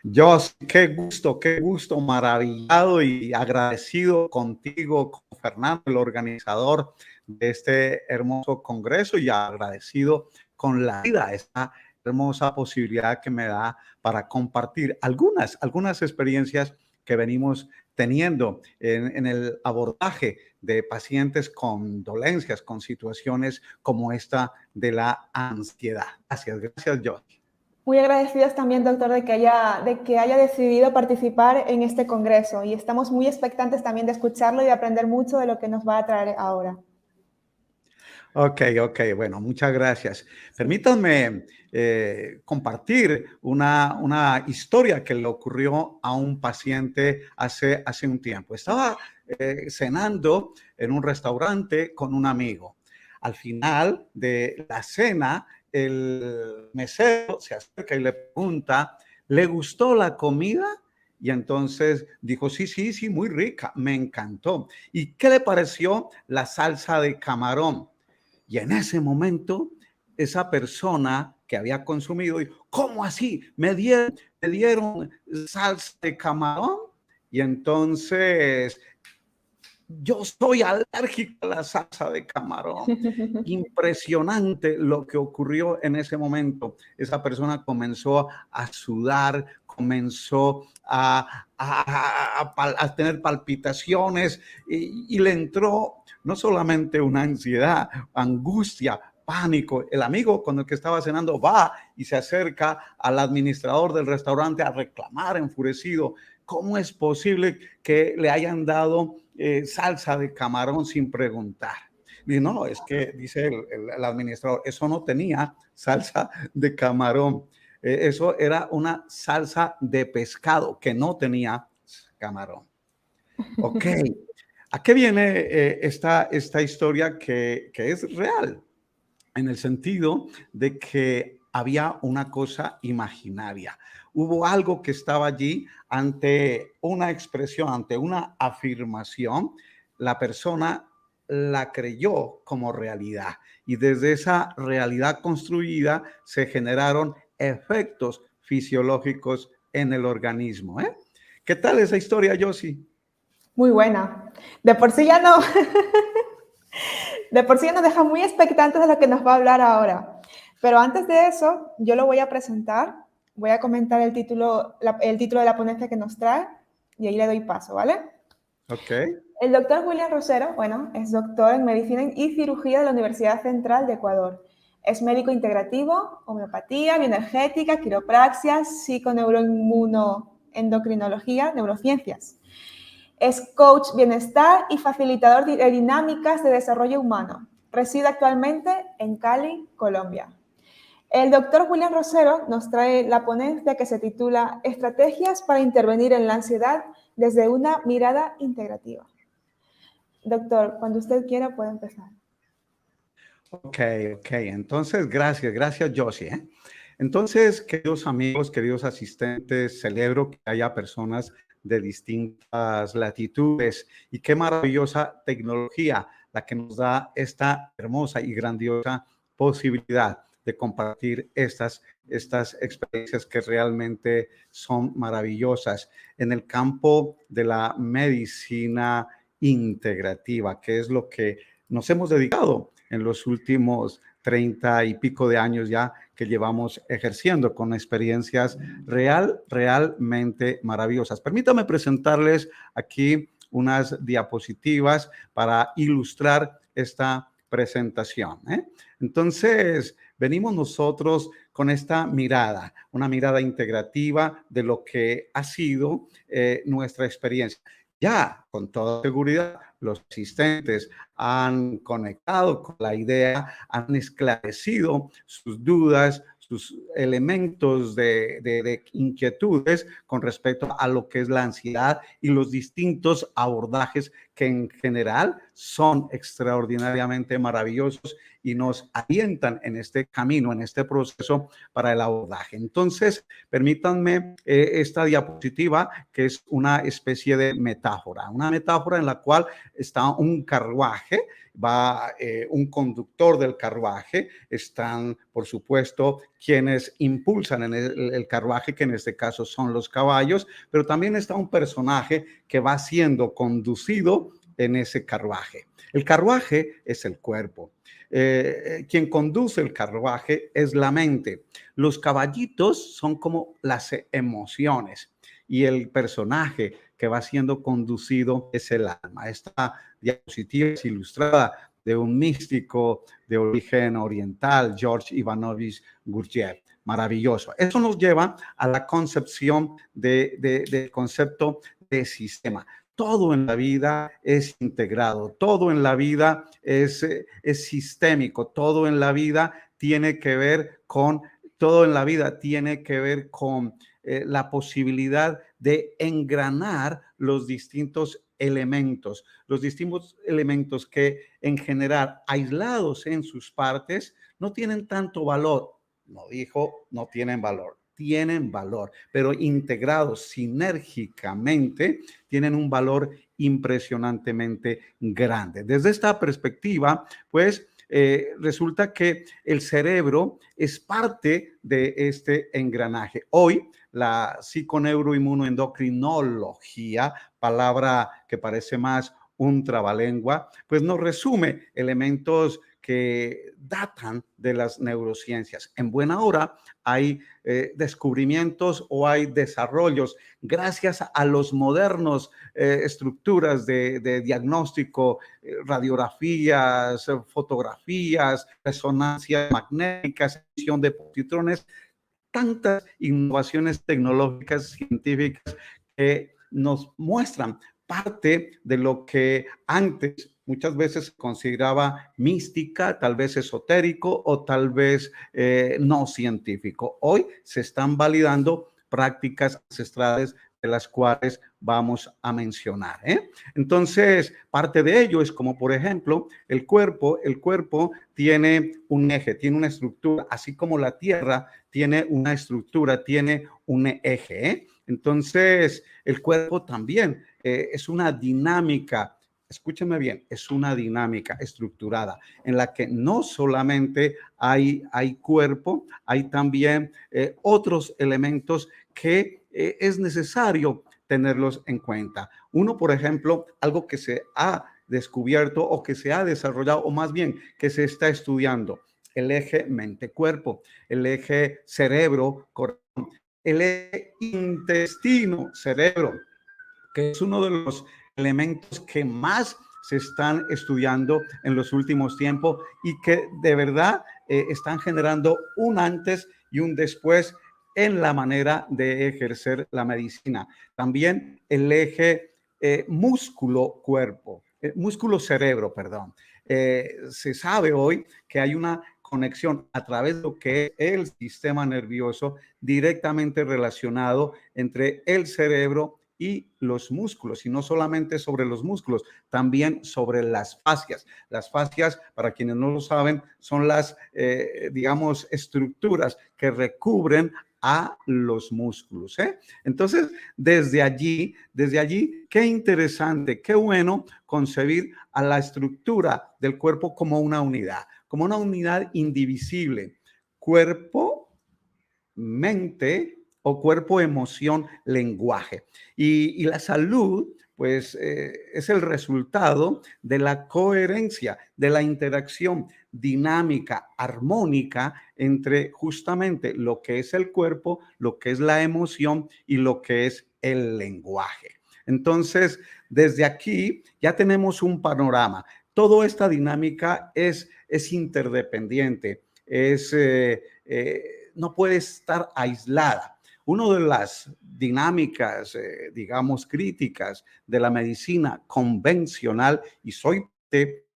Yo, qué gusto, maravillado y agradecido contigo, con Fernando, el organizador de este hermoso congreso, y agradecido con la vida, esta hermosa posibilidad que me da para compartir algunas experiencias que venimos teniendo en el abordaje de pacientes con dolencias, con situaciones como esta de la ansiedad. Gracias, Johnny. Muy agradecidos también, doctor, de que haya decidido participar en este congreso, y estamos muy expectantes también de escucharlo y de aprender mucho de lo que nos va a traer ahora. Ok, bueno, muchas gracias. Permítanme compartir una historia que le ocurrió a un paciente hace un tiempo. Estaba cenando en un restaurante con un amigo. Al final de la cena, el mesero se acerca y le pregunta, ¿le gustó la comida? Y entonces dijo, sí, muy rica, me encantó. ¿Y qué le pareció la salsa de camarón? Y en ese momento, esa persona que había consumido, dijo, ¿cómo así? ¿Me dieron salsa de camarón? Y entonces, yo soy alérgico a la salsa de camarón. Impresionante lo que ocurrió en ese momento. Esa persona comenzó a sudar, comenzó a tener palpitaciones y le entró no solamente una ansiedad, angustia, pánico. El amigo con el que estaba cenando va y se acerca al administrador del restaurante a reclamar enfurecido. ¿Cómo es posible que le hayan dado salsa de camarón sin preguntar? Y no, es que dice el administrador, eso no tenía salsa de camarón. Eso era una salsa de pescado que no tenía camarón. Ok. ¿A qué viene esta historia que es real? En el sentido de que había una cosa imaginaria. Hubo algo que estaba allí ante una expresión, ante una afirmación. La persona la creyó como realidad y desde esa realidad construida se generaron efectos fisiológicos en el organismo. ¿Qué tal esa historia, Josie? Muy buena. De por sí ya no nos deja muy expectantes de lo que nos va a hablar ahora. Pero antes de eso, yo lo voy a presentar. Voy a comentar el título de la ponencia que nos trae y ahí le doy paso, ¿vale? Ok. El doctor William Rosero, es doctor en Medicina y Cirugía de la Universidad Central de Ecuador. Es médico integrativo, homeopatía, bioenergética, quiropraxia, psiconeuroinmunoendocrinología, neurociencias. Es coach bienestar y facilitador de dinámicas de desarrollo humano. Reside actualmente en Cali, Colombia. El doctor William Rosero nos trae la ponencia que se titula Estrategias para intervenir en la ansiedad desde una mirada integrativa. Doctor, cuando usted quiera puede empezar. Ok. Entonces, gracias, Josie. Entonces, queridos amigos, queridos asistentes, celebro que haya personas de distintas latitudes y qué maravillosa tecnología la que nos da esta hermosa y grandiosa posibilidad de compartir estas experiencias que realmente son maravillosas en el campo de la medicina integrativa, que es lo que nos hemos dedicado en los últimos 30 y pico de años ya que llevamos ejerciendo con experiencias realmente maravillosas. Permítame presentarles aquí unas diapositivas para ilustrar esta presentación. Entonces, venimos nosotros con esta mirada, una mirada integrativa de lo que ha sido nuestra experiencia. Ya, con toda seguridad, los asistentes han conectado con la idea, han esclarecido sus dudas, sus elementos de inquietudes con respecto a lo que es la ansiedad y los distintos abordajes que en general son extraordinariamente maravillosos y nos alientan en este camino, en este proceso para el abordaje. Entonces, permítanme esta diapositiva que es una especie de metáfora, una metáfora en la cual está un carruaje va un conductor del carruaje, están, por supuesto, quienes impulsan en el carruaje, que en este caso son los caballos, pero también está un personaje que va siendo conducido en ese carruaje. El carruaje es el cuerpo. Quien conduce el carruaje es la mente. Los caballitos son como las emociones y el personaje que va siendo conducido es el alma. Esta diapositiva es ilustrada de un místico de origen oriental, George Ivanovich Gurdjieff. Maravilloso. Eso nos lleva a la concepción del concepto de sistema. Todo en la vida es integrado, todo en la vida es sistémico, todo en la vida tiene que ver con, la posibilidad de engranar los distintos elementos que en general, aislados en sus partes, no tienen tanto valor. No dijo no tienen valor, tienen valor, pero integrados sinérgicamente tienen un valor impresionantemente grande. Desde esta perspectiva, pues resulta que el cerebro es parte de este engranaje. Hoy, la psiconeuroinmunoendocrinología, palabra que parece más un trabalengua, pues nos resume elementos que datan de las neurociencias. En buena hora hay descubrimientos o hay desarrollos gracias a los modernos estructuras de diagnóstico, radiografías, fotografías, resonancias magnéticas, emisión de positrones, tantas innovaciones tecnológicas, científicas que nos muestran parte de lo que antes muchas veces se consideraba mística, tal vez esotérico o tal vez no científico. Hoy se están validando prácticas ancestrales de las cuales vamos a mencionar. Entonces, parte de ello es como, por ejemplo, el cuerpo tiene un eje, tiene una estructura, así como la Tierra tiene una estructura, tiene un eje. Entonces, el cuerpo también es una dinámica. Escúcheme bien, es una dinámica estructurada en la que no solamente hay cuerpo, hay también otros elementos que es necesario tenerlos en cuenta. Uno, por ejemplo, algo que se ha descubierto o que se ha desarrollado, o más bien que se está estudiando, el eje mente-cuerpo, el eje cerebro-corazón, el eje intestino-cerebro, que es uno de los elementos que más se están estudiando en los últimos tiempos y que de verdad están generando un antes y un después en la manera de ejercer la medicina. También el eje músculo-cerebro, perdón. Se sabe hoy que hay una conexión a través de lo que es el sistema nervioso directamente relacionado entre el cerebro y los músculos, y no solamente sobre los músculos, también sobre las fascias. Las fascias, para quienes no lo saben, son las, digamos, estructuras que recubren a los músculos. Entonces, desde allí, qué interesante, qué bueno concebir a la estructura del cuerpo como una unidad indivisible. Cuerpo, mente o cuerpo, emoción, lenguaje. Y la salud, pues, es el resultado de la coherencia, de la interacción dinámica, armónica entre justamente lo que es el cuerpo, lo que es la emoción y lo que es el lenguaje. Entonces, desde aquí ya tenemos un panorama. Toda esta dinámica es interdependiente, no puede estar aislada. Una de las dinámicas, digamos, críticas de la medicina convencional, y soy de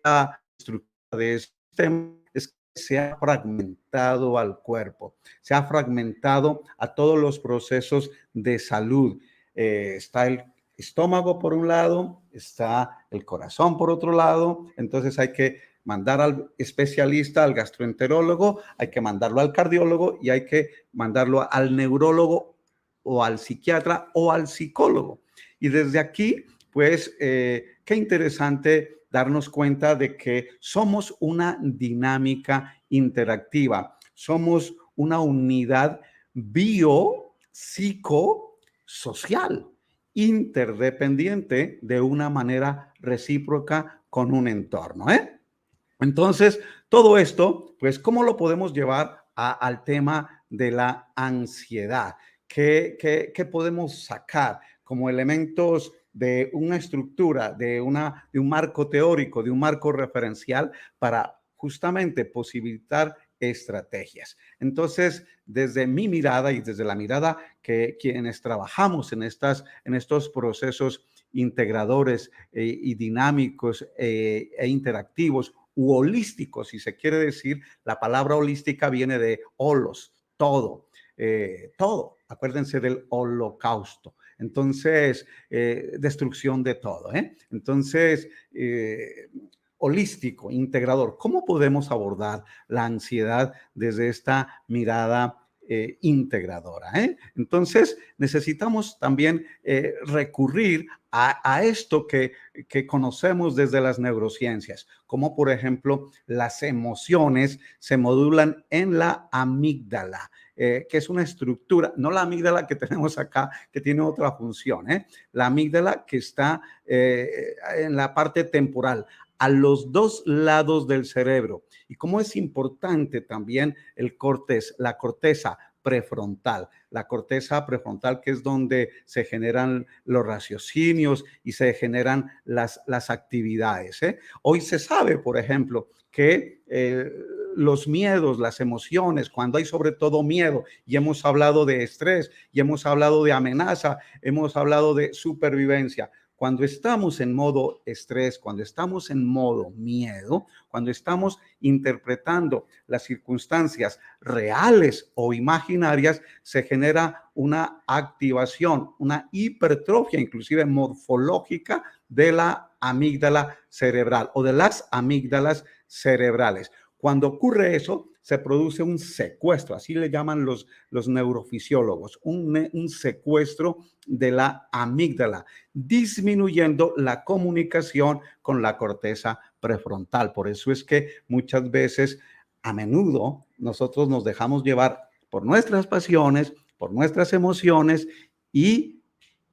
la estructura de este sistema, es que se ha fragmentado al cuerpo, se ha fragmentado a todos los procesos de salud. Está el estómago por un lado, está el corazón por otro lado, entonces hay que mandar al especialista, al gastroenterólogo, hay que mandarlo al cardiólogo y hay que mandarlo al neurólogo o al psiquiatra o al psicólogo. Y desde aquí, pues, qué interesante darnos cuenta de que somos una dinámica interactiva, somos una unidad biopsicosocial, interdependiente de una manera recíproca con un entorno, ¿eh? Entonces, todo esto, pues, ¿cómo lo podemos llevar al tema de la ansiedad? ¿Qué podemos sacar como elementos de una estructura, de un marco teórico, de un marco referencial para justamente posibilitar estrategias? Entonces, desde mi mirada y desde la mirada que quienes trabajamos en estos procesos integradores y dinámicos e interactivos u holísticos, si se quiere decir, la palabra holística viene de holos, todo, todo. Acuérdense del holocausto. Entonces, destrucción de todo, ¿eh? Entonces, holístico, integrador. ¿Cómo podemos abordar la ansiedad desde esta mirada integradora? Entonces, necesitamos también recurrir a esto que conocemos desde las neurociencias, como por ejemplo las emociones se modulan en la amígdala. Que es una estructura, no la amígdala que tenemos acá, que tiene otra función, la amígdala que está en la parte temporal, a los dos lados del cerebro. Y cómo es importante también la corteza prefrontal. La corteza prefrontal, que es donde se generan los raciocinios y se generan las actividades. Hoy se sabe, por ejemplo, que los miedos, las emociones, cuando hay sobre todo miedo, y hemos hablado de estrés, y hemos hablado de amenaza, hemos hablado de supervivencia. Cuando estamos en modo estrés, cuando estamos en modo miedo, cuando estamos interpretando las circunstancias reales o imaginarias, se genera una activación, una hipertrofia, inclusive morfológica, de la amígdala cerebral o de las amígdalas cerebrales. Cuando ocurre eso, se produce un secuestro, así le llaman los neurofisiólogos, un secuestro de la amígdala, disminuyendo la comunicación con la corteza prefrontal. Por eso es que muchas veces, a menudo, nosotros nos dejamos llevar por nuestras pasiones, por nuestras emociones, y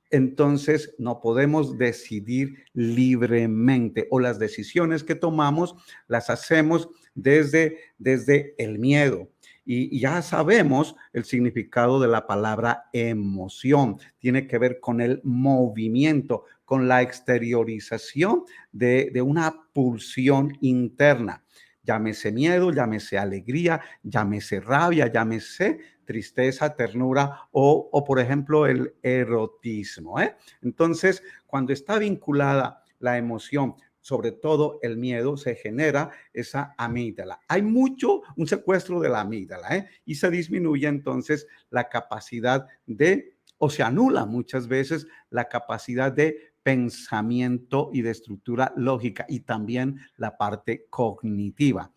entonces no podemos decidir libremente, o las decisiones que tomamos las hacemos desde el miedo. Y ya sabemos el significado de la palabra emoción. Tiene que ver con el movimiento, con la exteriorización de una pulsión interna. Llámese miedo, llámese alegría, llámese rabia, llámese tristeza, ternura o por ejemplo, el erotismo. Entonces, cuando está vinculada la emoción, sobre todo el miedo, se genera esa amígdala. Hay un secuestro de la amígdala, y se disminuye entonces la capacidad o se anula muchas veces la capacidad de pensamiento y de estructura lógica, y también la parte cognitiva.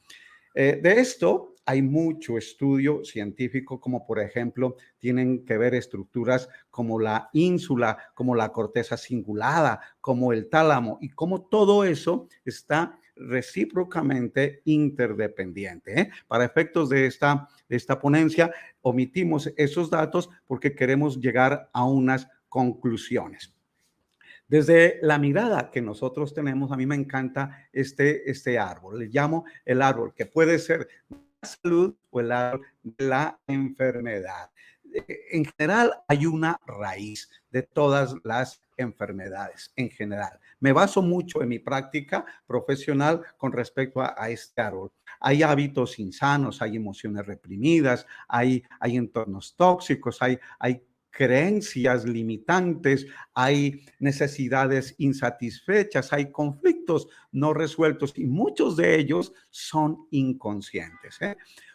De esto hay mucho estudio científico, como por ejemplo tienen que ver estructuras como la ínsula, como la corteza cingulada, como el tálamo, y cómo todo eso está recíprocamente interdependiente. Para efectos de esta ponencia, omitimos esos datos porque queremos llegar a unas conclusiones. Desde la mirada que nosotros tenemos, a mí me encanta este árbol. Le llamo el árbol que puede ser la salud o el árbol de la enfermedad. En general, hay una raíz de todas las enfermedades en general. Me baso mucho en mi práctica profesional con respecto a este árbol. Hay hábitos insanos, hay emociones reprimidas, hay entornos tóxicos, hay creencias limitantes, hay necesidades insatisfechas, hay conflictos no resueltos, y muchos de ellos son inconscientes.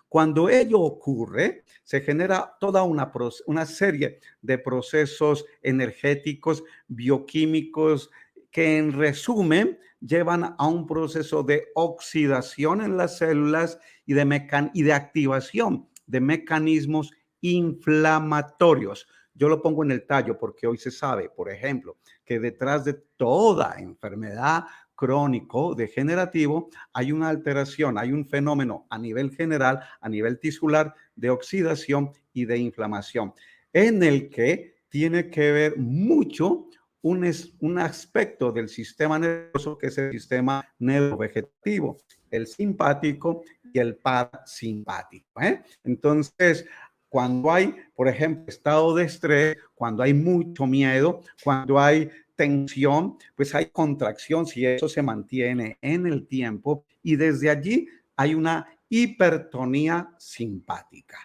Cuando ello ocurre, se genera toda una serie de procesos energéticos, bioquímicos, que en resumen llevan a un proceso de oxidación en las células y de activación de mecanismos inflamatorios. Yo lo pongo en el tallo porque hoy se sabe, por ejemplo, que detrás de toda enfermedad crónico degenerativo, hay una alteración, hay un fenómeno a nivel general, a nivel tisular, de oxidación y de inflamación, en el que tiene que ver mucho un aspecto del sistema nervioso, que es el sistema neurovegetativo, el simpático y el parasimpático. Entonces, cuando hay, por ejemplo, estado de estrés, cuando hay mucho miedo, cuando hay tensión, pues hay contracción si eso se mantiene en el tiempo, y desde allí hay una hipertonía simpática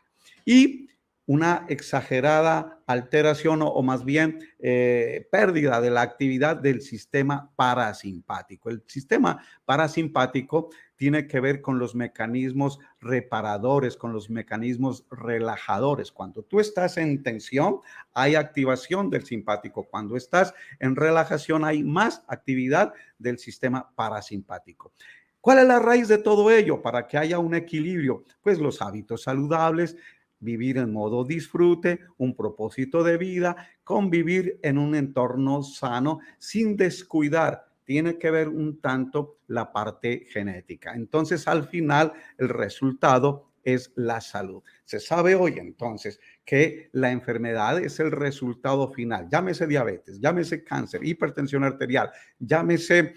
y una exagerada alteración o más bien pérdida de la actividad del sistema parasimpático. El sistema parasimpático tiene que ver con los mecanismos reparadores, con los mecanismos relajadores. Cuando tú estás en tensión, hay activación del simpático. Cuando estás en relajación, hay más actividad del sistema parasimpático. ¿Cuál es la raíz de todo ello? Para que haya un equilibrio, pues los hábitos saludables, vivir en modo disfrute, un propósito de vida, convivir en un entorno sano sin descuidar. Tiene que ver un tanto la parte genética. Entonces, al final, el resultado es la salud. Se sabe hoy entonces que la enfermedad es el resultado final. Llámese diabetes, llámese cáncer, hipertensión arterial, llámese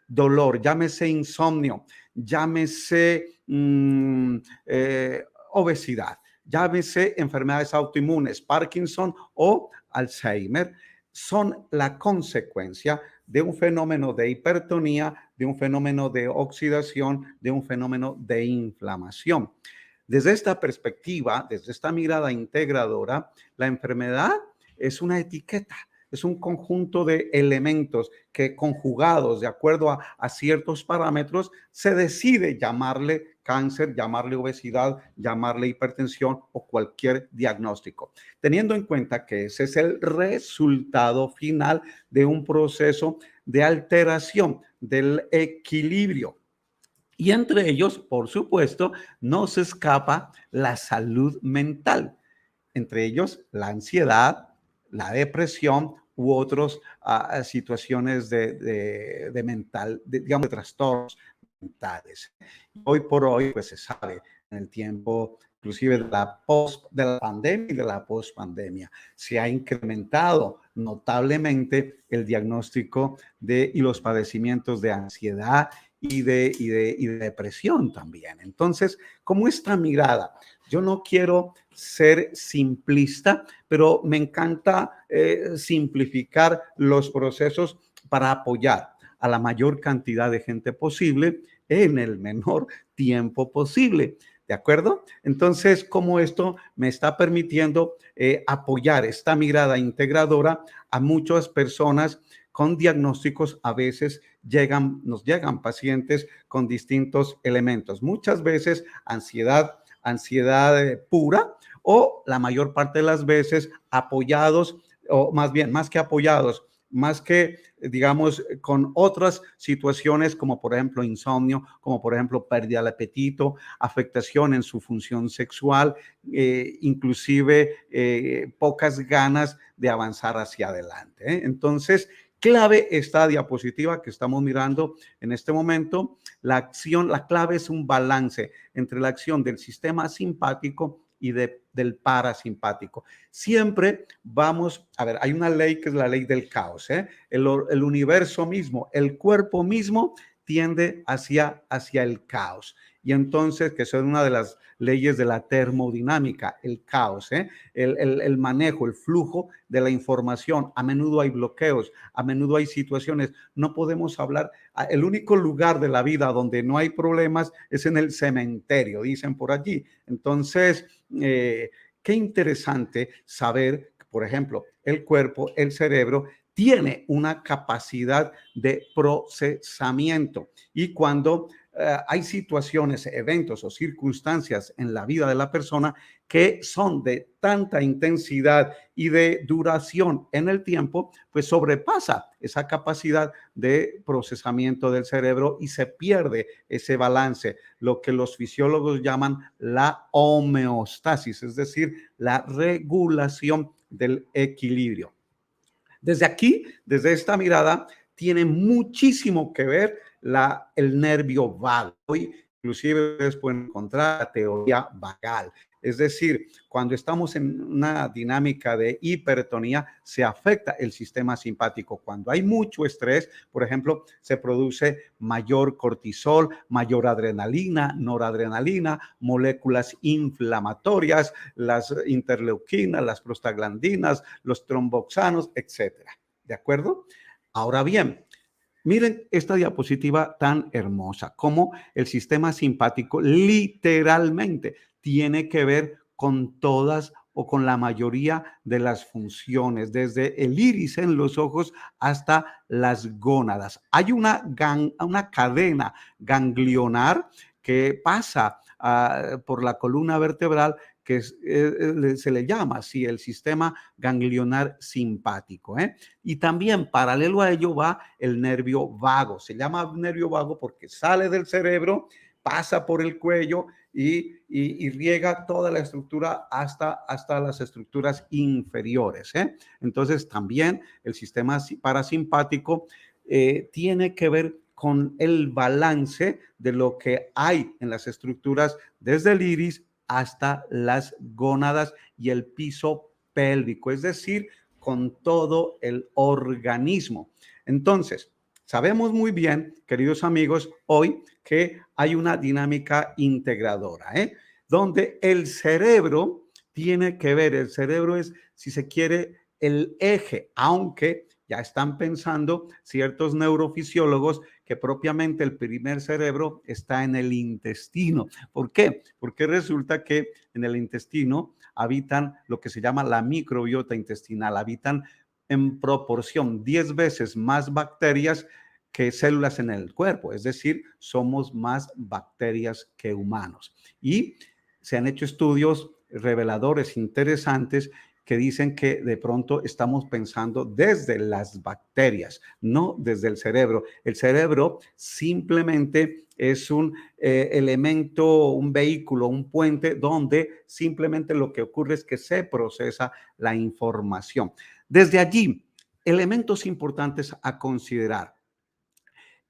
dolor, llámese insomnio, llámese obesidad, llámese enfermedades autoinmunes, Parkinson o Alzheimer, son la consecuencia de un fenómeno de hipertonía, de un fenómeno de oxidación, de un fenómeno de inflamación. Desde esta perspectiva, desde esta mirada integradora, la enfermedad es una etiqueta, es un conjunto de elementos que conjugados de acuerdo a ciertos parámetros se decide llamarle cáncer, llamarle obesidad, llamarle hipertensión o cualquier diagnóstico, teniendo en cuenta que ese es el resultado final de un proceso de alteración del equilibrio. Y entre ellos, por supuesto, no se escapa la salud mental, entre ellos la ansiedad, la depresión u otras situaciones de mental, digamos, de trastornos mentales. Hoy por hoy, pues se sabe, en el tiempo inclusive de la pandemia y de la pospandemia, se ha incrementado notablemente el diagnóstico y los padecimientos de ansiedad y de depresión también. Entonces, como esta mirada, yo no quiero ser simplista, pero me encanta simplificar los procesos para apoyar a la mayor cantidad de gente posible en el menor tiempo posible. ¿De acuerdo? Entonces, como esto me está permitiendo apoyar esta mirada integradora a muchas personas con diagnósticos, a veces nos llegan pacientes con distintos elementos. Muchas veces ansiedad pura, o la mayor parte de las veces apoyados, o más bien, más que apoyados, más que, digamos, con otras situaciones como por ejemplo insomnio, como por ejemplo pérdida del apetito, afectación en su función sexual, inclusive pocas ganas de avanzar hacia adelante. Entonces, clave esta diapositiva que estamos mirando en este momento, la clave es un balance entre la acción del sistema simpático y del parasimpático. Siempre vamos, a ver, hay una ley que es la ley del caos, el universo mismo, el cuerpo mismo tiende hacia el caos. Y entonces, que son una de las leyes de la termodinámica, el caos, el manejo, el flujo de la información. A menudo hay bloqueos, a menudo hay situaciones, no podemos hablar. El único lugar de la vida donde no hay problemas es en el cementerio, dicen por allí. Entonces, qué interesante saber, por ejemplo, el cuerpo, el cerebro, tiene una capacidad de procesamiento, y cuando hay situaciones, eventos o circunstancias en la vida de la persona que son de tanta intensidad y de duración en el tiempo, pues sobrepasa esa capacidad de procesamiento del cerebro y se pierde ese balance, lo que los fisiólogos llaman la homeostasis, es decir, la regulación del equilibrio. Desde aquí, desde esta mirada, tiene muchísimo que ver el nervio vago. Hoy, inclusive, ustedes pueden encontrar la teoría vagal. Es decir, cuando estamos en una dinámica de hipertonía, se afecta el sistema simpático. Cuando hay mucho estrés, por ejemplo, se produce mayor cortisol, mayor adrenalina, noradrenalina, moléculas inflamatorias, las interleuquinas, las prostaglandinas, los tromboxanos, etcétera. ¿De acuerdo? Ahora bien, miren esta diapositiva tan hermosa, cómo el sistema simpático literalmente tiene que ver con todas o con la mayoría de las funciones, desde el iris en los ojos hasta las gónadas. Hay una cadena ganglionar que pasa por la columna vertebral que se le llama así el sistema ganglionar simpático. Y también paralelo a ello va el nervio vago. Se llama nervio vago porque sale del cerebro, pasa por el cuello y riega toda la estructura hasta las estructuras inferiores. Entonces también el sistema parasimpático tiene que ver con el balance de lo que hay en las estructuras desde el iris hasta las gónadas y el piso pélvico, es decir, con todo el organismo. Entonces, sabemos muy bien, queridos amigos, hoy que hay una dinámica integradora, donde el cerebro tiene que ver, el cerebro es, si se quiere, el eje, aunque ya están pensando ciertos neurofisiólogos que propiamente el primer cerebro está en el intestino. ¿Por qué? Porque resulta que en el intestino habitan lo que se llama la microbiota intestinal, habitan en proporción 10 veces más bacterias que células en el cuerpo, es decir, somos más bacterias que humanos. Y se han hecho estudios reveladores interesantes que dicen que de pronto estamos pensando desde las bacterias, no desde el cerebro. El cerebro simplemente es un elemento, un vehículo, un puente donde simplemente lo que ocurre es que se procesa la información. Desde allí, elementos importantes a considerar.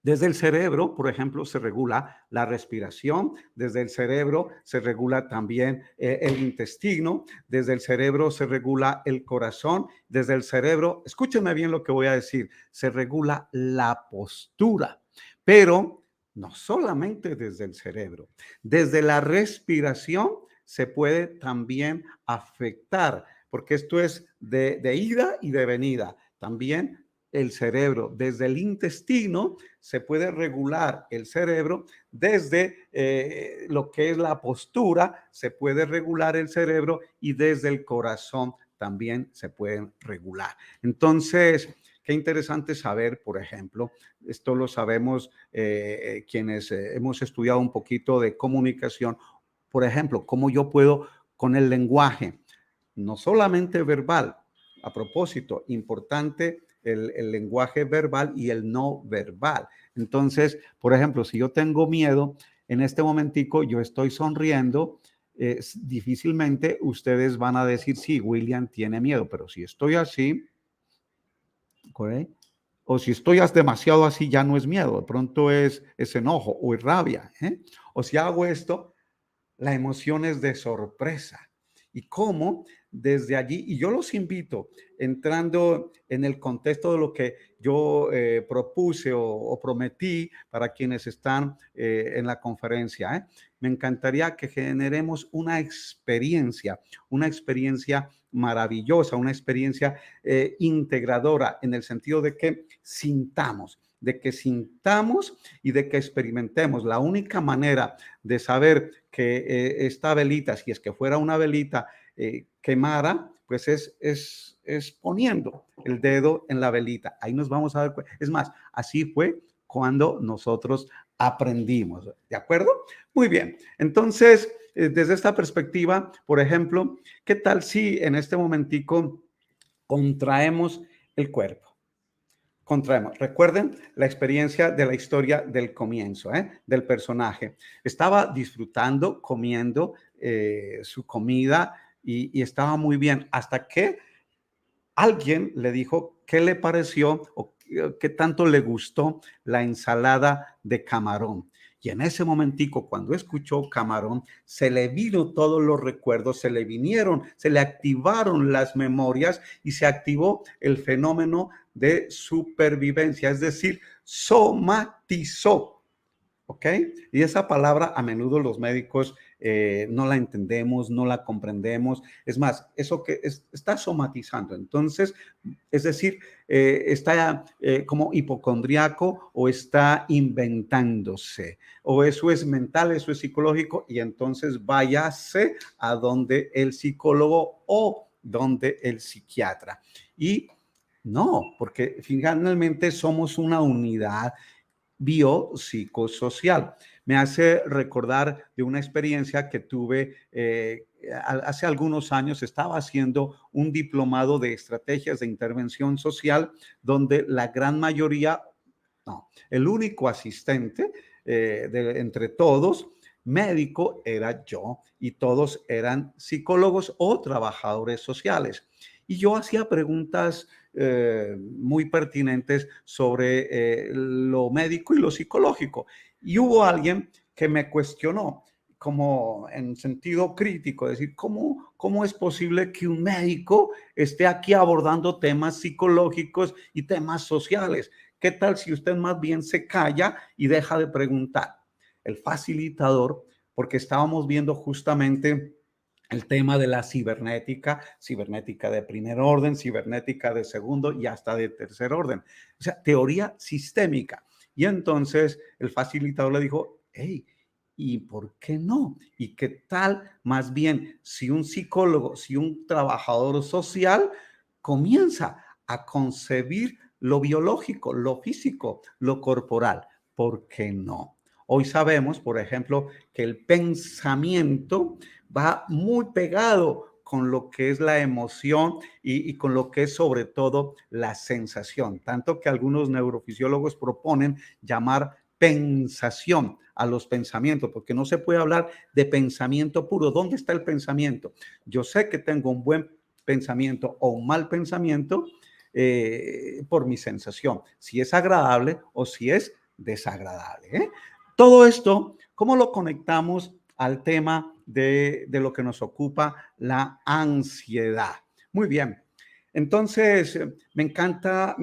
Desde el cerebro, por ejemplo, se regula la respiración, desde el cerebro se regula también el intestino, desde el cerebro se regula el corazón, desde el cerebro, escúchenme bien lo que voy a decir, se regula la postura, pero no solamente desde el cerebro, desde la respiración se puede también afectar, porque esto es de ida y de venida. También el cerebro, desde el intestino se puede regular el cerebro, desde lo que es la postura se puede regular el cerebro y desde el corazón también se pueden regular. Entonces, qué interesante saber, por ejemplo, esto lo sabemos quienes hemos estudiado un poquito de comunicación, por ejemplo, cómo yo puedo con el lenguaje, no solamente verbal, a propósito, importante el lenguaje verbal y el no verbal. Entonces, por ejemplo, si yo tengo miedo, en este momentico yo estoy sonriendo, difícilmente ustedes van a decir, sí, William tiene miedo, pero si estoy así, ¿correcto? O si estoy demasiado así, ya no es miedo, de pronto es enojo o es rabia. O si hago esto, la emoción es de sorpresa. Y cómo desde allí, y yo los invito, entrando en el contexto de lo que yo propuse o prometí para quienes están en la conferencia, me encantaría que generemos una experiencia maravillosa, una experiencia integradora, en el sentido de que sintamos y de que experimentemos. La única manera de saber que esta velita, si es que fuera una velita, quemara, pues es poniendo el dedo en la velita. Ahí nos vamos a dar cuenta. Es más, así fue cuando nosotros aprendimos. ¿De acuerdo? Muy bien. Entonces, desde esta perspectiva, por ejemplo, ¿qué tal si en este momentico contraemos el cuerpo? Contraemos. Recuerden la experiencia de la historia del comienzo, del personaje. Estaba disfrutando, comiendo su comida y estaba muy bien hasta que alguien le dijo qué le pareció o qué tanto le gustó la ensalada de camarón. Y en ese momentico, cuando escuchó camarón, se le vino todos los recuerdos, se le vinieron, se le activaron las memorias y se activó el fenómeno de supervivencia, es decir, somatizó. ¿Ok? Y esa palabra a menudo los médicos no la entendemos, no la comprendemos. Es más, eso que está somatizando. Entonces, es decir, está como hipocondriaco o está inventándose. O eso es mental, eso es psicológico. Y entonces váyase a donde el psicólogo o donde el psiquiatra. Y no, porque finalmente somos una unidad biopsicosocial. Me hace recordar de una experiencia que tuve hace algunos años. Estaba haciendo un diplomado de estrategias de intervención social donde la gran mayoría, no, el único asistente entre todos, médico, era yo y todos eran psicólogos o trabajadores sociales. Y yo hacía preguntas muy pertinentes sobre lo médico y lo psicológico. Y hubo alguien que me cuestionó como en sentido crítico, decir, ¿cómo es posible que un médico esté aquí abordando temas psicológicos y temas sociales? ¿Qué tal si usted más bien se calla y deja de preguntar? El facilitador, porque estábamos viendo justamente el tema de la cibernética de primer orden, cibernética de segundo y hasta de tercer orden. O sea, teoría sistémica. Y entonces el facilitador le dijo, hey, ¿y por qué no? ¿Y qué tal más bien si un psicólogo, si un trabajador social comienza a concebir lo biológico, lo físico, lo corporal? ¿Por qué no? Hoy sabemos, por ejemplo, que el pensamiento va muy pegado con lo que es la emoción y con lo que es sobre todo la sensación, tanto que algunos neurofisiólogos proponen llamar pensación a los pensamientos, porque no se puede hablar de pensamiento puro. ¿Dónde está el pensamiento? Yo sé que tengo un buen pensamiento o un mal pensamiento por mi sensación, si es agradable o si es desagradable. Todo esto, ¿cómo lo conectamos al tema de lo que nos ocupa, la ansiedad? Muy bien. Entonces, me encanta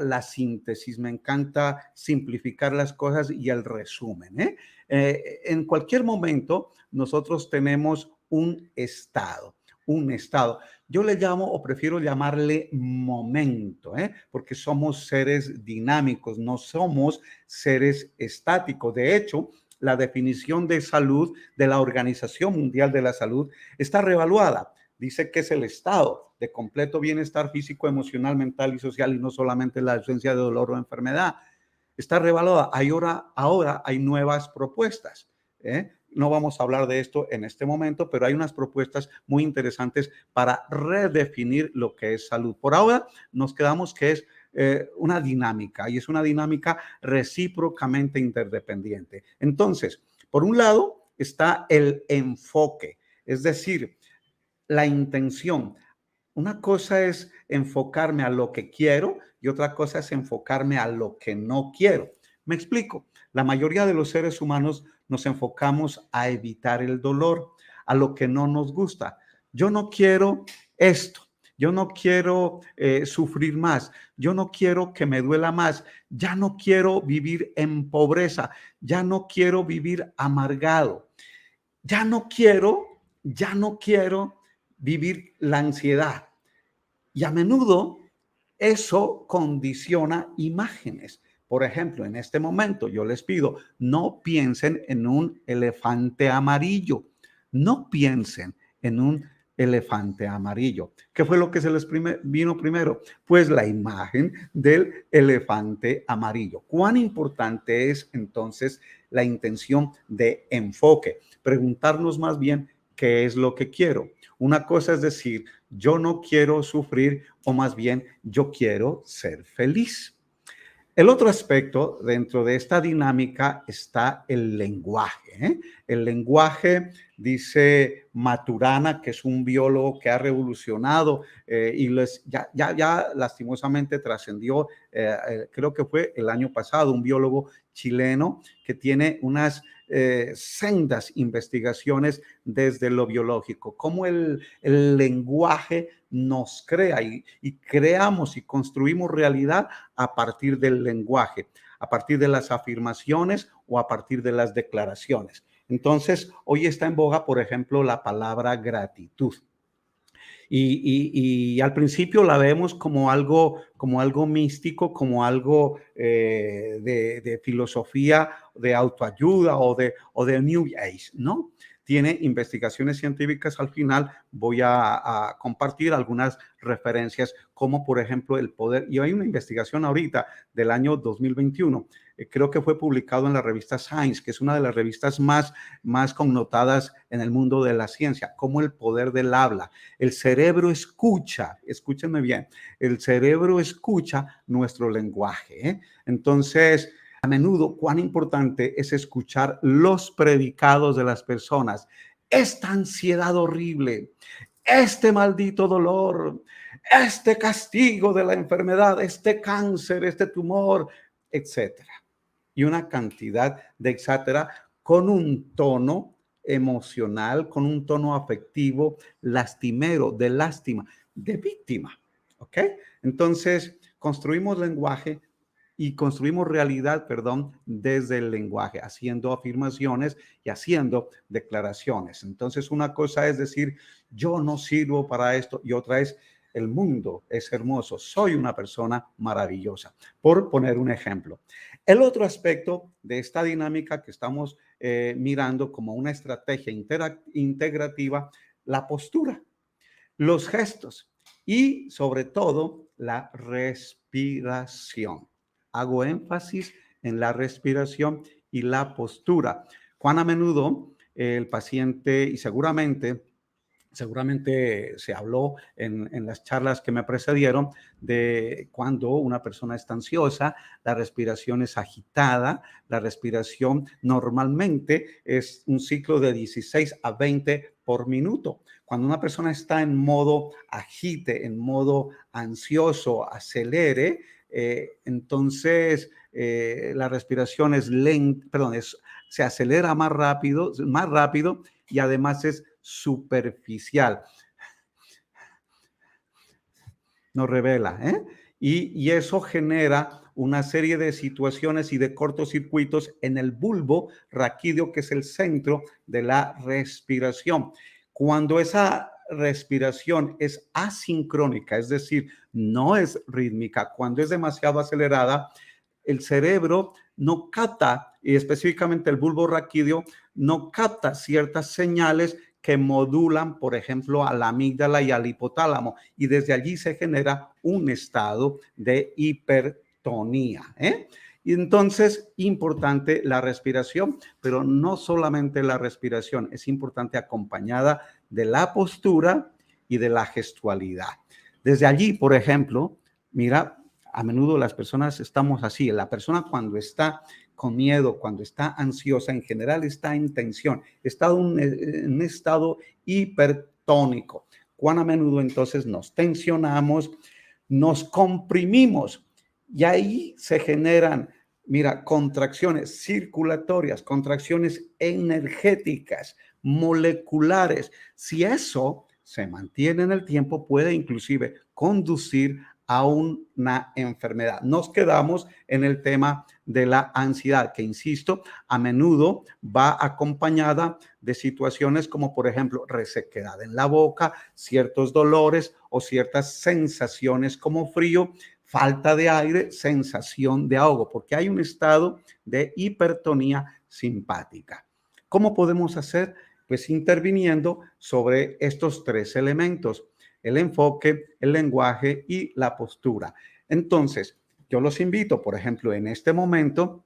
la síntesis, me encanta simplificar las cosas y el resumen. En cualquier momento, nosotros tenemos un estado, un estado. Yo le llamo o prefiero llamarle momento, porque somos seres dinámicos, no somos seres estáticos. De hecho, la definición de salud de la Organización Mundial de la Salud está revaluada. Dice que es el estado de completo bienestar físico, emocional, mental y social, y no solamente la ausencia de dolor o enfermedad. Está revaluada. Ahora hay nuevas propuestas. No vamos a hablar de esto en este momento, pero hay unas propuestas muy interesantes para redefinir lo que es salud. Por ahora nos quedamos que es una dinámica, y es una dinámica recíprocamente interdependiente. Entonces, por un lado está el enfoque, es decir, la intención. Una cosa es enfocarme a lo que quiero y otra cosa es enfocarme a lo que no quiero. Me explico. La mayoría de los seres humanos nos enfocamos a evitar el dolor, a lo que no nos gusta. Yo no quiero esto. Yo no quiero sufrir más. Yo no quiero que me duela más. Ya no quiero vivir en pobreza. Ya no quiero vivir amargado. Ya no quiero vivir la ansiedad. Y a menudo eso condiciona imágenes. Por ejemplo, en este momento yo les pido, no piensen en un elefante amarillo. No piensen en un elefante amarillo. ¿Qué fue lo que se les vino primero? Pues la imagen del elefante amarillo. ¿Cuán importante es entonces la intención de enfoque? Preguntarnos más bien qué es lo que quiero. Una cosa es decir, yo no quiero sufrir, o más bien, yo quiero ser feliz. El otro aspecto dentro de esta dinámica está el lenguaje, ¿eh? El lenguaje, dice Maturana, que es un biólogo que ha revolucionado y ya lastimosamente trascendió, creo que fue el año pasado, un biólogo chileno que tiene unas sendas investigaciones desde lo biológico, cómo el lenguaje nos crea y creamos y construimos realidad a partir del lenguaje, a partir de las afirmaciones o a partir de las declaraciones. Entonces, hoy está en boga, por ejemplo, la palabra gratitud. Y al principio la vemos como algo místico, como algo de filosofía, de autoayuda o de New Age, ¿no? Tiene investigaciones científicas. Al final voy a compartir algunas referencias, como por ejemplo el poder. Y hay una investigación ahorita del año 2021, creo que fue publicado en la revista Science, que es una de las revistas más connotadas en el mundo de la ciencia, como el poder del habla. El cerebro escucha, escúchenme bien, el cerebro escucha nuestro lenguaje, ¿eh? Entonces, a menudo, cuán importante es escuchar los predicados de las personas. Esta ansiedad horrible, este maldito dolor, este castigo de la enfermedad, este cáncer, este tumor, etcétera. Y una cantidad de etcétera con un tono emocional, con un tono afectivo, lastimero, de lástima, de víctima. ¿Ok? Entonces, construimos lenguaje y construimos realidad, desde el lenguaje, haciendo afirmaciones y haciendo declaraciones. Entonces, una cosa es decir, yo no sirvo para esto, y otra es, el mundo es hermoso, soy una persona maravillosa, por poner un ejemplo. El otro aspecto de esta dinámica que estamos mirando como una estrategia integrativa, la postura, los gestos y sobre todo la respiración. Hago énfasis en la respiración y la postura. Cuán a menudo el paciente, y seguramente se habló en las charlas que me precedieron, de cuando una persona está ansiosa, la respiración es agitada, la respiración normalmente es un ciclo de 16 a 20 por minuto. Cuando una persona está en modo agite, en modo ansioso, acelere, entonces la respiración es lenta, se acelera más rápido y además es superficial. Nos revela, ¿eh? Y eso genera una serie de situaciones y de cortocircuitos en el bulbo raquídeo, que es el centro de la respiración. Cuando esa respiración es asincrónica, es decir, no es rítmica, cuando es demasiado acelerada, el cerebro no capta, y específicamente el bulbo raquídeo, no capta ciertas señales que modulan, por ejemplo, a la amígdala y al hipotálamo, y desde allí se genera un estado de hipertonía, ¿eh? Y entonces, importante la respiración, pero no solamente la respiración, es importante acompañada de la postura y de la gestualidad. Desde allí, por ejemplo, mira, a menudo las personas estamos así. La persona cuando está con miedo, cuando está ansiosa, en general está en tensión, está en un estado hipertónico. Cuán a menudo entonces nos tensionamos, nos comprimimos y ahí se generan, mira, contracciones circulatorias, contracciones energéticas, moleculares. Si eso se mantiene en el tiempo, puede inclusive conducir a una enfermedad. Nos quedamos en el tema de la ansiedad, que insisto, a menudo va acompañada de situaciones como, por ejemplo, resequedad en la boca, ciertos dolores o ciertas sensaciones como frío, falta de aire, sensación de ahogo, porque hay un estado de hipertonía simpática. ¿Cómo podemos hacer? Pues interviniendo sobre estos tres elementos: el enfoque, el lenguaje y la postura. Entonces, yo los invito, por ejemplo, en este momento,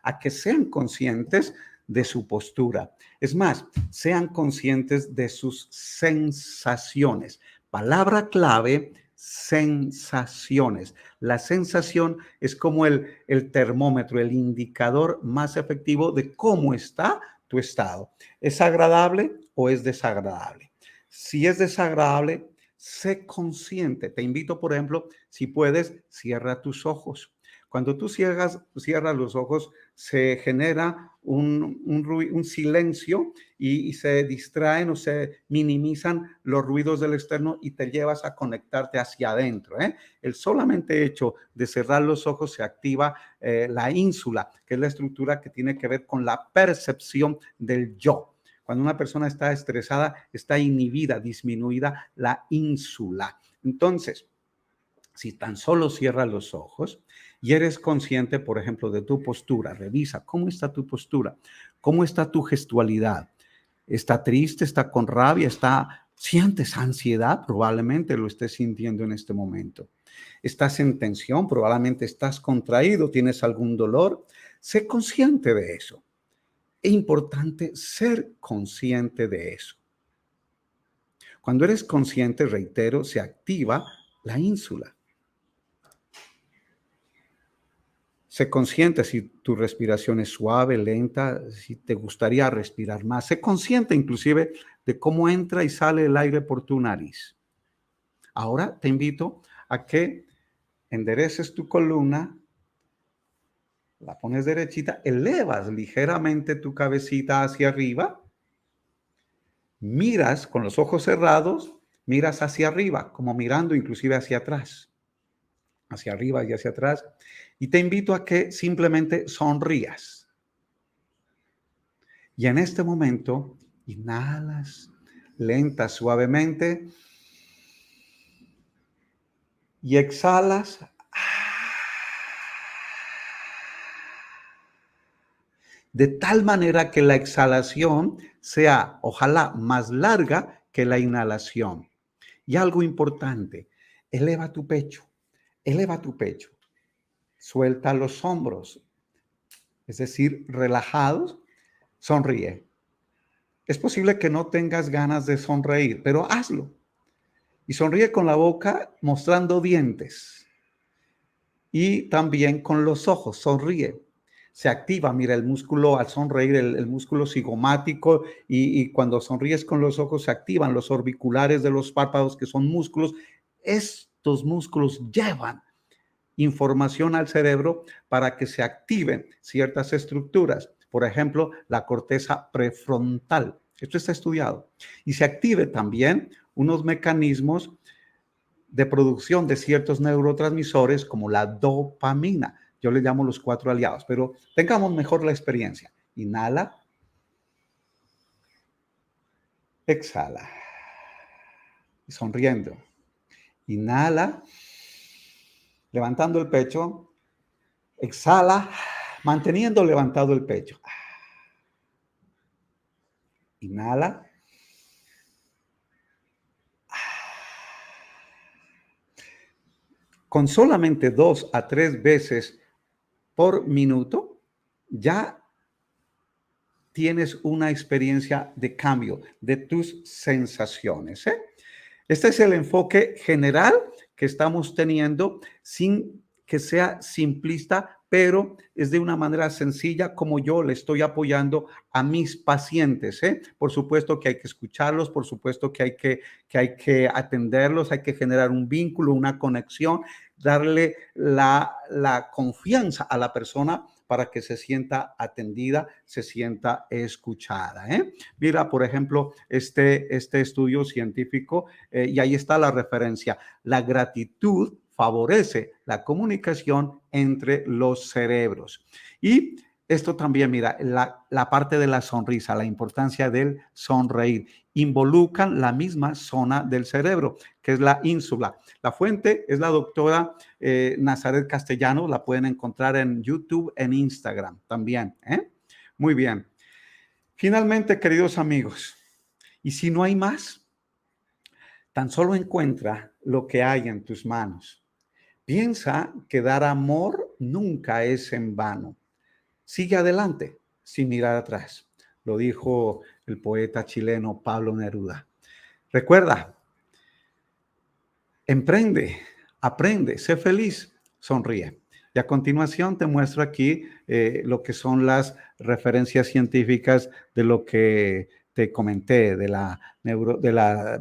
a que sean conscientes de su postura. Es más, sean conscientes de sus sensaciones. Palabra clave: sensaciones. La sensación es como el termómetro, el indicador más efectivo de cómo está tu estado. ¿Es agradable o es desagradable? Si es desagradable, sé consciente. Te invito, por ejemplo, si puedes, cierra tus ojos. Cuando tú cierras los ojos, se genera un silencio y se distraen o se minimizan los ruidos del externo y te llevas a conectarte hacia adentro. El solamente hecho de cerrar los ojos se activa la ínsula, que es la estructura que tiene que ver con la percepción del yo. Cuando una persona está estresada, está inhibida, disminuida la ínsula. Entonces, si tan solo cierras los ojos y eres consciente, por ejemplo, de tu postura, revisa cómo está tu postura, cómo está tu gestualidad. ¿Está triste? ¿Está con rabia? ¿Sientes ansiedad? Probablemente lo estés sintiendo en este momento. ¿Estás en tensión? Probablemente estás contraído, tienes algún dolor. Sé consciente de eso. Es importante ser consciente de eso. Cuando eres consciente, reitero, se activa la ínsula. Sé consciente si tu respiración es suave, lenta, si te gustaría respirar más. Sé consciente inclusive de cómo entra y sale el aire por tu nariz. Ahora te invito a que endereces tu columna, la pones derechita, elevas ligeramente tu cabecita hacia arriba, miras con los ojos cerrados, miras hacia arriba, como mirando inclusive hacia atrás, hacia arriba y hacia atrás. Y te invito a que simplemente sonrías. Y en este momento, inhalas lenta, suavemente y exhalas de tal manera que la exhalación sea, ojalá, más larga que la inhalación. Y algo importante, eleva tu pecho, suelta los hombros, es decir, relajados, sonríe. Es posible que no tengas ganas de sonreír, pero hazlo. Y sonríe con la boca mostrando dientes. Y también con los ojos, sonríe. Se activa, mira, el músculo al sonreír, el músculo cigomático, y cuando sonríes con los ojos se activan los orbiculares de los párpados, que son músculos. Estos músculos llevan información al cerebro para que se activen ciertas estructuras. Por ejemplo, la corteza prefrontal. Esto está estudiado. Y se active también unos mecanismos de producción de ciertos neurotransmisores como la dopamina. Yo le llamo los 4 aliados, pero tengamos mejor la experiencia. Inhala, exhala, y sonriendo. Inhala, levantando el pecho, exhala, manteniendo levantado el pecho. Inhala. Con solamente 2 a 3 veces por minuto, ya tienes una experiencia de cambio de tus sensaciones. Este es el enfoque general que estamos teniendo, sin que sea simplista, pero es de una manera sencilla como yo le estoy apoyando a mis pacientes. Por supuesto que hay que escucharlos, por supuesto que hay que atenderlos, hay que generar un vínculo, una conexión, darle la confianza a la persona para que se sienta atendida, se sienta escuchada. Mira, por ejemplo, este estudio científico, y ahí está la referencia. La gratitud favorece la comunicación entre los cerebros. Y esto también, mira, la parte de la sonrisa, la importancia del sonreír, involucran la misma zona del cerebro, que es la ínsula. La fuente es la doctora Nazaret Castellanos, la pueden encontrar en YouTube, en Instagram también. Muy bien. Finalmente, queridos amigos, y si no hay más, tan solo encuentra lo que hay en tus manos. Piensa que dar amor nunca es en vano. Sigue adelante sin mirar atrás. Lo dijo el poeta chileno Pablo Neruda. Recuerda, Emprende, aprende, sé feliz, sonríe. Y a continuación te muestro aquí lo que son las referencias científicas de lo que te comenté, de la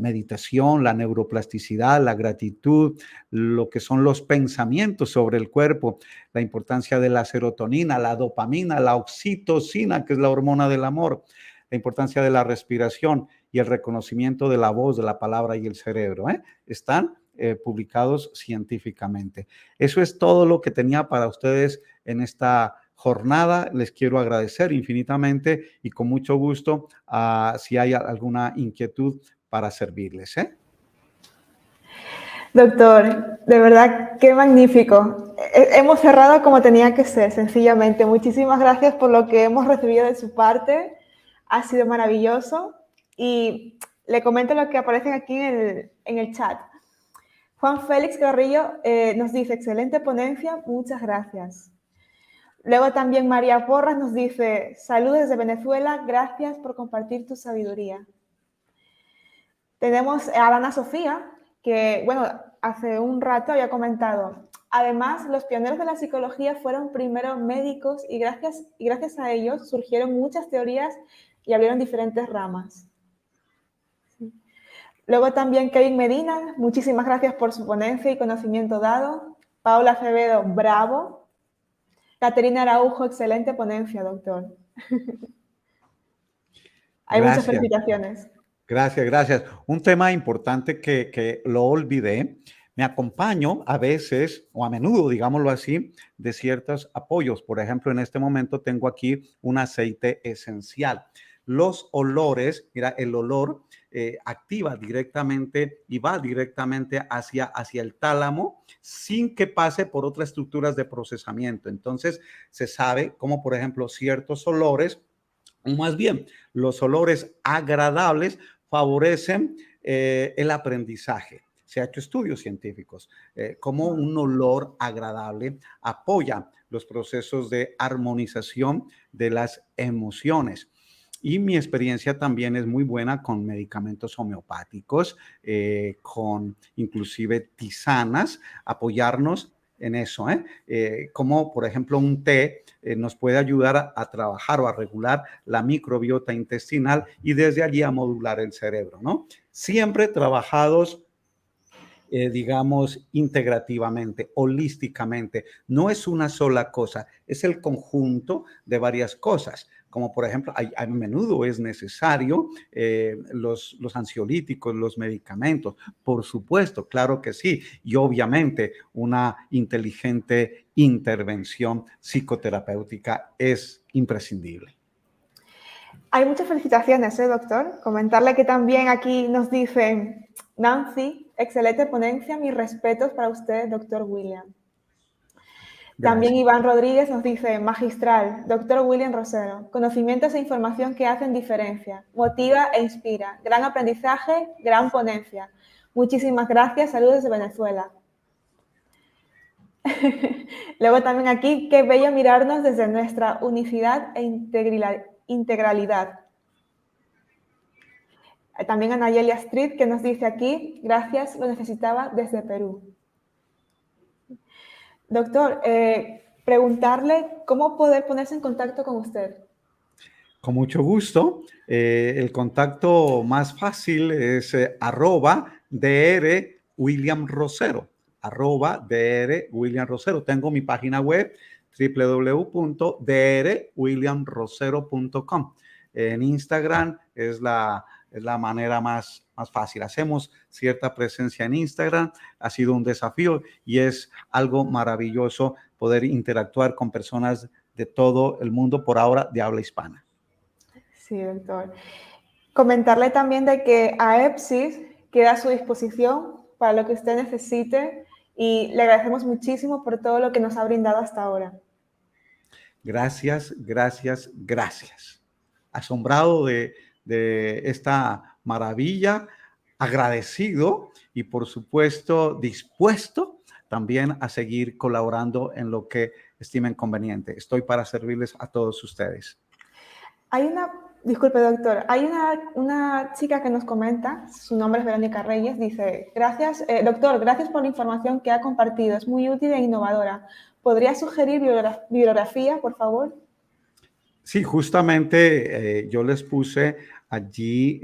meditación, la neuroplasticidad, la gratitud, lo que son los pensamientos sobre el cuerpo, la importancia de la serotonina, la dopamina, la oxitocina, que es la hormona del amor, la importancia de la respiración y el reconocimiento de la voz, de la palabra y el cerebro. Están publicados científicamente. Eso es todo lo que tenía para ustedes en esta jornada. Les quiero agradecer infinitamente y con mucho gusto si hay alguna inquietud para servirles. Doctor, de verdad, qué magnífico. Hemos cerrado como tenía que ser, sencillamente. Muchísimas gracias por lo que hemos recibido de su parte. Ha sido maravilloso. Y le comento lo que aparece aquí en el chat. Juan Félix Carrillo nos dice, excelente ponencia, muchas gracias. Luego también María Porras nos dice, saludos desde Venezuela, gracias por compartir tu sabiduría. Tenemos a Ana Sofía, que, bueno, hace un rato había comentado, además, los pioneros de la psicología fueron primero médicos y gracias a ellos surgieron muchas teorías y abrieron diferentes ramas. Luego también Kevin Medina, muchísimas gracias por su ponencia y conocimiento dado. Paula Acevedo, bravo. Caterina Araujo, excelente ponencia, doctor. Hay muchas Gracias. felicitaciones. Gracias, gracias. Un tema importante que lo olvidé. Me acompaño a veces, o a menudo, digámoslo así, de ciertos apoyos. Por ejemplo, en este momento tengo aquí un aceite esencial. Los olores, mira, el olor activa directamente y va directamente hacia el tálamo sin que pase por otras estructuras de procesamiento. Entonces, se sabe cómo, por ejemplo, ciertos olores, o más bien, los olores agradables favorecen el aprendizaje. Se ha hecho estudios científicos, cómo un olor agradable apoya los procesos de armonización de las emociones. Y mi experiencia también es muy buena con medicamentos homeopáticos, con inclusive tisanas, apoyarnos en eso, como por ejemplo un té nos puede ayudar a trabajar o a regular la microbiota intestinal y desde allí a modular el cerebro, ¿no? Siempre trabajados digamos, integrativamente, holísticamente. No es una sola cosa, es el conjunto de varias cosas. Como por ejemplo, a menudo es necesario los ansiolíticos, los medicamentos. Por supuesto, claro que sí. Y obviamente una inteligente intervención psicoterapéutica es imprescindible. Hay muchas felicitaciones, doctor. Comentarle que también aquí nos dicen, Nancy, excelente ponencia, mis respetos para usted, doctor William. Gracias. También Iván Rodríguez nos dice, magistral, doctor William Rosero, conocimientos e información que hacen diferencia, motiva e inspira, gran aprendizaje, gran ponencia. Muchísimas gracias, saludos desde Venezuela. Luego también aquí, qué bello mirarnos desde nuestra unicidad e integralidad. También a Nayelia Street, que nos dice aquí, gracias, lo necesitaba desde Perú. Doctor, preguntarle cómo poder ponerse en contacto con usted. Con mucho gusto. El contacto más fácil es @Dr. William Rosero, @Dr. William Rosero. Tengo mi página web www.drwilliamrosero.com. En Instagram es la manera más fácil. Hacemos cierta presencia en Instagram. Ha sido un desafío y es algo maravilloso poder interactuar con personas de todo el mundo, por ahora de habla hispana. Sí, doctor. Comentarle también de que AEPSIS queda a su disposición para lo que usted necesite y le agradecemos muchísimo por todo lo que nos ha brindado hasta ahora. Gracias, gracias, gracias. Asombrado de esta maravilla, agradecido y por supuesto dispuesto también a seguir colaborando en lo que estimen conveniente. Estoy para servirles a todos ustedes. Hay una Disculpe, doctor. Hay una chica que nos comenta, su nombre es Verónica Reyes, dice, gracias, doctor, gracias por la información que ha compartido, es muy útil e innovadora. ¿Podría sugerir bibliografía, por favor? Sí, justamente yo les puse allí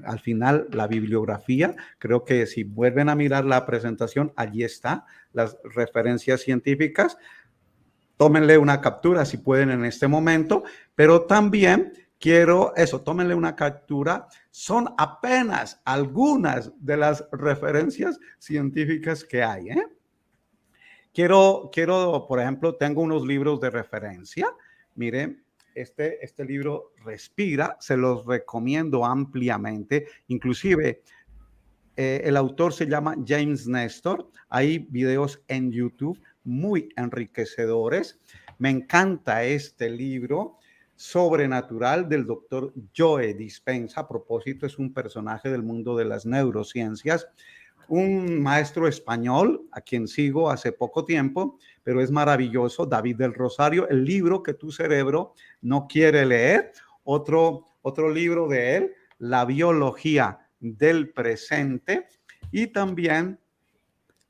al final la bibliografía. Creo que si vuelven a mirar la presentación, allí está las referencias científicas. Tómenle una captura si pueden en este momento, pero también quiero eso, tómenle una captura. Son apenas algunas de las referencias científicas que hay. Quiero, por ejemplo, tengo unos libros de referencia. Miren, este libro Respira, se los recomiendo ampliamente. Inclusive, el autor se llama James Nestor. Hay videos en YouTube muy enriquecedores. Me encanta este libro Sobrenatural del doctor Joe Dispenza. A propósito, es un personaje del mundo de las neurociencias, un maestro español a quien sigo hace poco tiempo, pero es maravilloso, David del Rosario, el libro que tu cerebro no quiere leer. Otro libro de él, La biología del presente, y también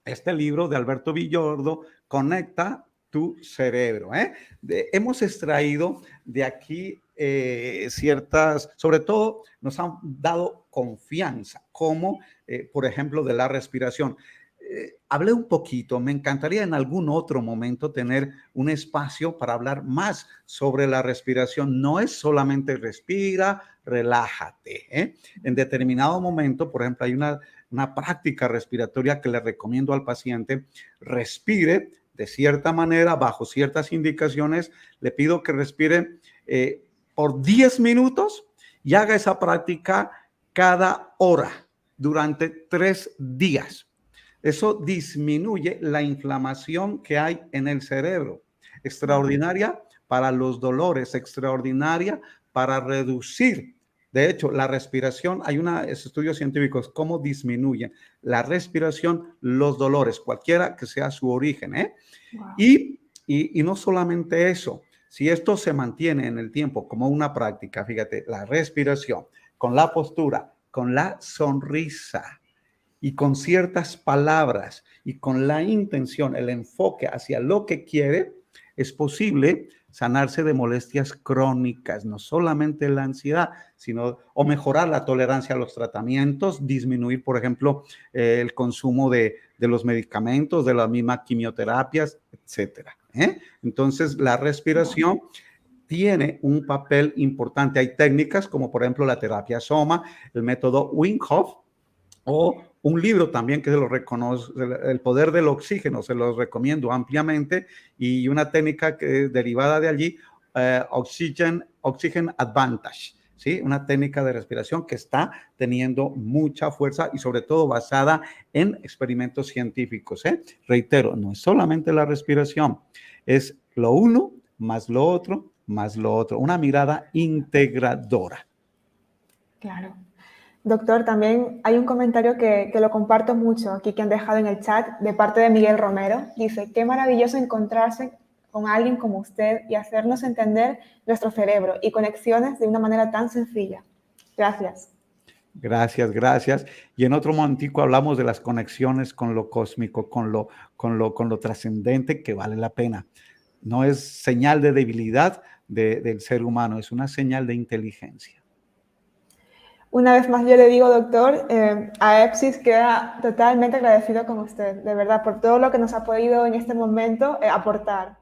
este libro de Alberto Villordo, Conecta tu cerebro. Hemos extraído de aquí ciertas, sobre todo nos han dado confianza, como por ejemplo de la respiración. Hablé un poquito, me encantaría en algún otro momento tener un espacio para hablar más sobre la respiración. No es solamente respira, relájate. En determinado momento, por ejemplo, hay una práctica respiratoria que le recomiendo al paciente. Respire de cierta manera, bajo ciertas indicaciones. Le pido que respire por 10 minutos y haga esa práctica cada hora durante 3 días. Eso disminuye la inflamación que hay en el cerebro. Extraordinaria para los dolores, extraordinaria para reducir. De hecho, la respiración, hay estudios científicos, cómo disminuyen la respiración los dolores, cualquiera que sea su origen. Wow. Y no solamente eso, si esto se mantiene en el tiempo como una práctica, fíjate, la respiración, con la postura, con la sonrisa, y con ciertas palabras y con la intención, el enfoque hacia lo que quiere, es posible sanarse de molestias crónicas, no solamente la ansiedad, sino o mejorar la tolerancia a los tratamientos, disminuir, por ejemplo, el consumo de los medicamentos, de las mismas quimioterapias, etcétera. Entonces, la respiración tiene un papel importante. Hay técnicas como, por ejemplo, la terapia Soma, el método Wim Hof, o un libro también que se lo reconoce, El poder del oxígeno, se los recomiendo ampliamente, y una técnica que es derivada de allí, Oxygen Advantage, ¿sí? Una técnica de respiración que está teniendo mucha fuerza y sobre todo basada en experimentos científicos. Reitero, no es solamente la respiración, es lo uno más lo otro, una mirada integradora. Claro. Doctor, también hay un comentario que lo comparto mucho aquí que han dejado en el chat de parte de Miguel Romero. Dice, qué maravilloso encontrarse con alguien como usted y hacernos entender nuestro cerebro y conexiones de una manera tan sencilla. Gracias. Gracias, gracias. Y en otro momentico hablamos de las conexiones con lo cósmico, con lo trascendente, que vale la pena. No es señal de debilidad del ser humano, es una señal de inteligencia. Una vez más yo le digo, doctor, AEPSIS queda totalmente agradecido con usted, de verdad, por todo lo que nos ha podido en este momento aportar.